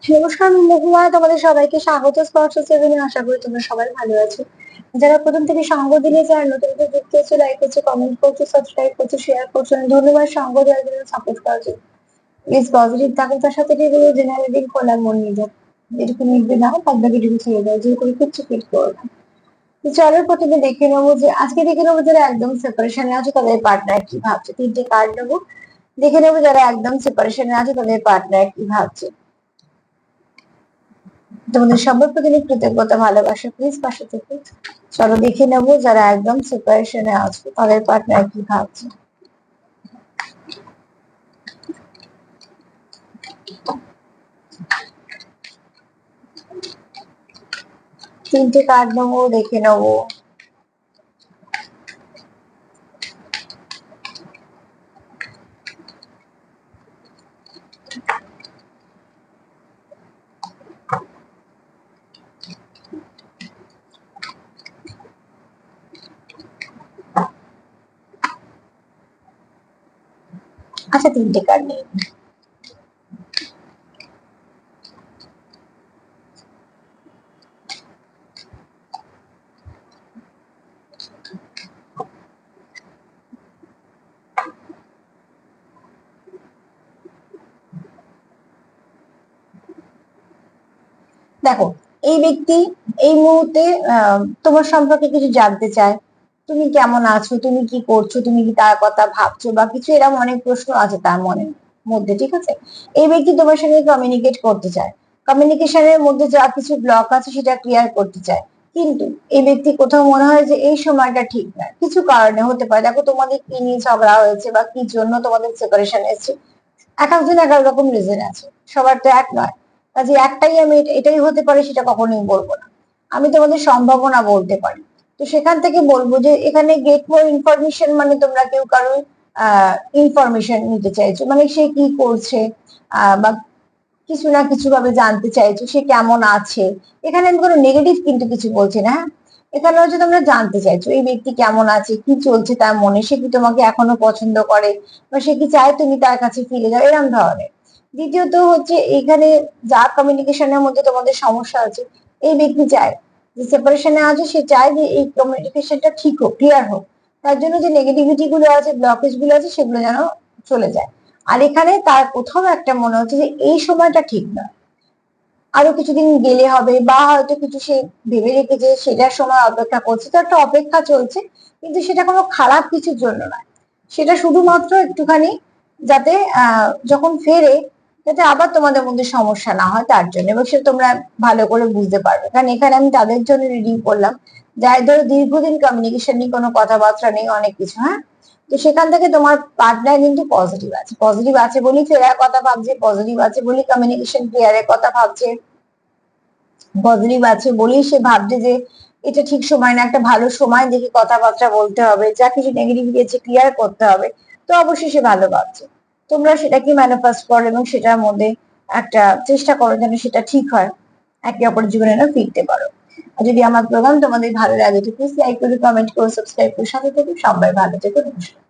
নমস্কার মহুয়া, তোমাদের সবাইকে স্বাগত স্পর্শ সেভেনে। আশা করি তোমরা সবাই ভালো আছো। যারা প্রথম থেকে সঙ্গ দিলে, যারা নতুন করে যুক্ত হচ্ছে, লাইক করছো, কমেন্ট করছো, সাবস্ক্রাইব করছো, শেয়ার করছো, ধন্যবাদ সঙ্গ দেওয়ার জন্য, সাপোর্ট করার জন্য। প্লিজ পজিটিভ থাকো, তার সাথে যেগুলো জেনারেটিং খোলা মন নিয়ে যাও। যেটুকু নিবে নাও, বাদ বাকিটুকু ছেড়ে দাও, যে করে কিচ্ছু ফিট করো না। তো চলো প্রথমে দেখে নেবো যে আজকে দেখে নেবো যারা একদম সেপারেশনে আছে তাদের পার্টনার কি ভাবছে। তিনটে কার্ড নেবো, দেখে নেবো যারা একদম সেপারেশনে আছে তাদের পার্টনার কি ভাবছে। তোমাদের সবার প্রতি কৃতজ্ঞতা, ভালোবাসা, প্লিজ পাশে থেকে। চলো দেখে নেবো যারা একদম সেপারেশনে আছে তাদের পার্টনার কি ভাবছে। তিনটে কার্ড নেবো, দেখে নেবো। আচ্ছা, তিনটে কার্ড নেই। দেখো, এই ব্যক্তি এই মুহূর্তে তোমার সম্পর্কে কিছু জানতে চায়। তুমি কেমন আছো, তুমি কি করছো, তুমি কি তার কথা ভাবছো বা কিছু, এরকম অনেক প্রশ্ন আছে তার মনের মধ্যে, ঠিক আছে। এই ব্যক্তি তোমার সঙ্গে কমিউনিকেট করতে চায়, কমিউনিকেশনের মধ্যে যা কিছু ব্লক আছে সেটা ক্লিয়ার করতে চায়। কিন্তু এই ব্যক্তি কোথাও মনে হয় যে এই সময়টা ঠিক না, কিছু কারণে হতে পারে। দেখো, তোমাদের কি নিয়ে ঝগড়া হয়েছে বা কি জন্য তোমাদের সেপারেশন এসেছে, এক একজন এক এক রকম রিজন আছে, সবার তো এক নয়। কাজে একটাই আমি এটাই হতে পারে সেটা কখনোই বলবো না। আমি তোমাদের সম্ভাবনা বলতে পারি। তো সেখান থেকে বলবো যে এখানে গেট মোর ইনফরমেশন, মানে তোমরা কেউ কারোর ইনফরমেশন নিতে চাইছো, মানে সে কি করছে বা কিছু না কিছু ভাবে জানতে চাইছো সে কেমন আছে। এখানে আমি কোনো নেগেটিভ কিন্তু কিছু বলছি না, হ্যাঁ। এখানে হচ্ছে তোমরা জানতে চাইছো এই ব্যক্তি কেমন আছে, কি চলছে তার মনে, সে কি তোমাকে এখনো পছন্দ করে বা সে কি চায় তুমি তার কাছে ফিরে যাও, এরকম ধরনের। দ্বিতীয়ত হচ্ছে এখানে যা কমিউনিকেশনের মধ্যে তোমাদের সমস্যা আছে, এই ব্যক্তি চায় যে সেপারেশনে আছে, সে চায় যে এই কমিউনিকেশনটা ঠিক হোক, ক্লিয়ার হোক। তার জন্য যে নেগেটিভিটি গুলো আছে, ব্লকেজ গুলো আছে, সেগুলো যেন চলে যায়। আর এখানে তার কোথাও একটা মনে হচ্ছে যে এই সময়টা ঠিক না, আরো কিছুদিন গেলে হবে, বা হয়তো কিছু সে ভেবে রেখেছে, সেটার সময় অপেক্ষা করছে। তো একটা অপেক্ষা চলছে, কিন্তু সেটা কোনো খারাপ কিছুর জন্য নয়। সেটা শুধুমাত্র একটুখানি যাতে যখন ফেরে, যাতে আবার তোমাদের মধ্যে সমস্যা না হয় তার জন্য, এবং সেটা তোমরা ভালো করে বুঝতে পারবে। কারণ এখানে আমি তাদের জন্য রিডিং করলাম যার ধরো দীর্ঘদিন কমিউনিকেশন নেই, কোনো কথাবার্তা নেই, অনেক কিছু, হ্যাঁ। তো সেখান থেকে তোমার পার্টনার কিন্তু পজিটিভ আছে, পজিটিভ আছে বলেই ফেরার কথা ভাবছে, পজিটিভ আছে বলেই কমিউনিকেশন ক্লিয়ারের কথা ভাবছে, পজিটিভ আছে বলেই সে ভাবছে যে এটা ঠিক সময় না, একটা ভালো সময় দেখে কথাবার্তা বলতে হবে, যা কিছু নেগেটিভিটি আছে ক্লিয়ার করতে হবে। তো অবশ্যই সে ভালো ভাবছে। তোমরা সেটাকে ম্যানিফেস্ট করো এবং সেটার মধ্যে একটা চেষ্টা করো যেন সেটা ঠিক হয়, একে অপরের জীবনে না ফিরতে পারো। আর যদি আমার প্রোগ্রাম তোমাদের ভালো লাগে তো প্লিজ লাইক করে, কমেন্ট করো, সাবস্ক্রাইব করে সাথে থেকে। সবাই ভালো থেকো, নমস্কার।